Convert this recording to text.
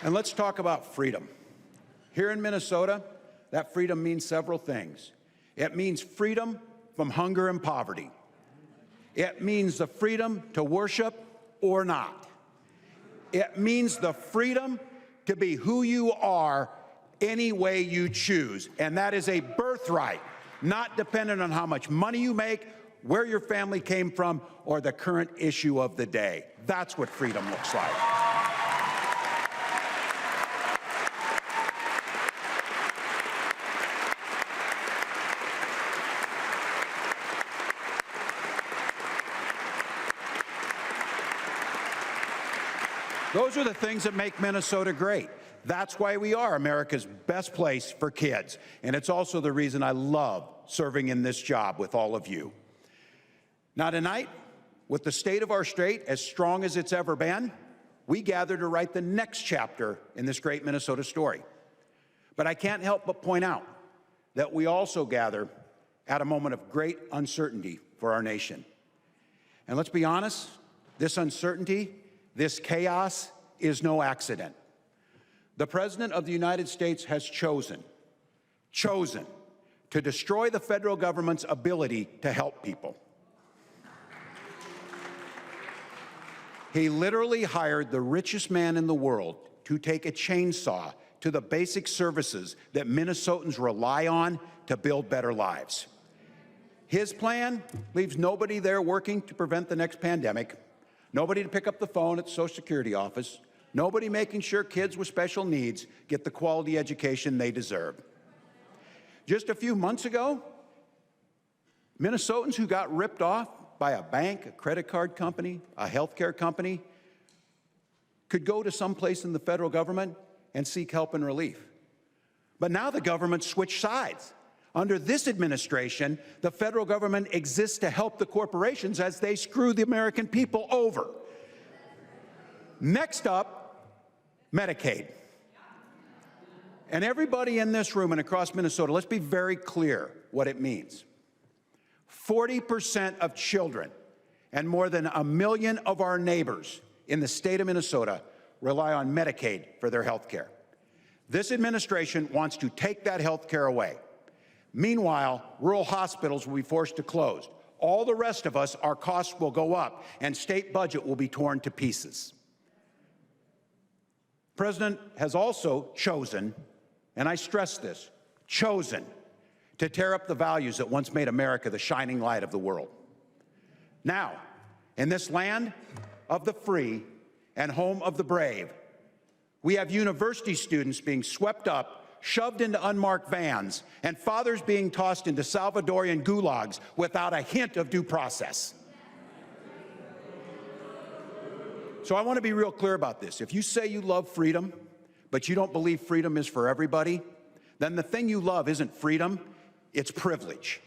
And let's talk about freedom. Here in Minnesota, that freedom means several things. It means freedom from hunger and poverty. It means the freedom to worship or not. It means the freedom to be who you are any way you choose. And that is a birthright, not dependent on how much money you make, where your family came from, or the current issue of the day. That's what freedom looks like. Those are the things that make Minnesota great. That's why we are America's best place for kids. And it's also the reason I love serving in this job with all of you. Now tonight, with the state of our state as strong as it's ever been, we gather to write the next chapter in this great Minnesota story. But I can't help but point out that we also gather at a moment of great uncertainty for our nation. And let's be honest, this uncertainty, this chaos is no accident. The President of the United States has chosen to destroy the federal government's ability to help people. He literally hired the richest man in the world to take a chainsaw to the basic services that Minnesotans rely on to build better lives. His plan leaves nobody there working to prevent the next pandemic, nobody to pick up the phone at the Social Security office, nobody making sure kids with special needs get the quality education they deserve. Just a few months ago, Minnesotans who got ripped off by a bank, a credit card company, a healthcare company, could go to some place in the federal government and seek help and relief. But now the government switched sides. Under this administration, the federal government exists to help the corporations as they screw the American people over. Next up, Medicaid. And everybody in this room and across Minnesota, let's be very clear what it means. 40% of children and more than 1 million of our neighbors in the state of Minnesota rely on Medicaid for their health care. This administration wants to take that health care away. Meanwhile, rural hospitals will be forced to close. All the rest of us, our costs will go up, and state budget will be torn to pieces. The President has also chosen, and I stress this, chosen to tear up the values that once made America the shining light of the world. Now, in this land of the free and home of the brave, we have university students being swept up, shoved into unmarked vans, and fathers being tossed into Salvadorian gulags without a hint of due process. So I want to be real clear about this. If you say you love freedom, but you don't believe freedom is for everybody, then the thing you love isn't freedom, it's privilege.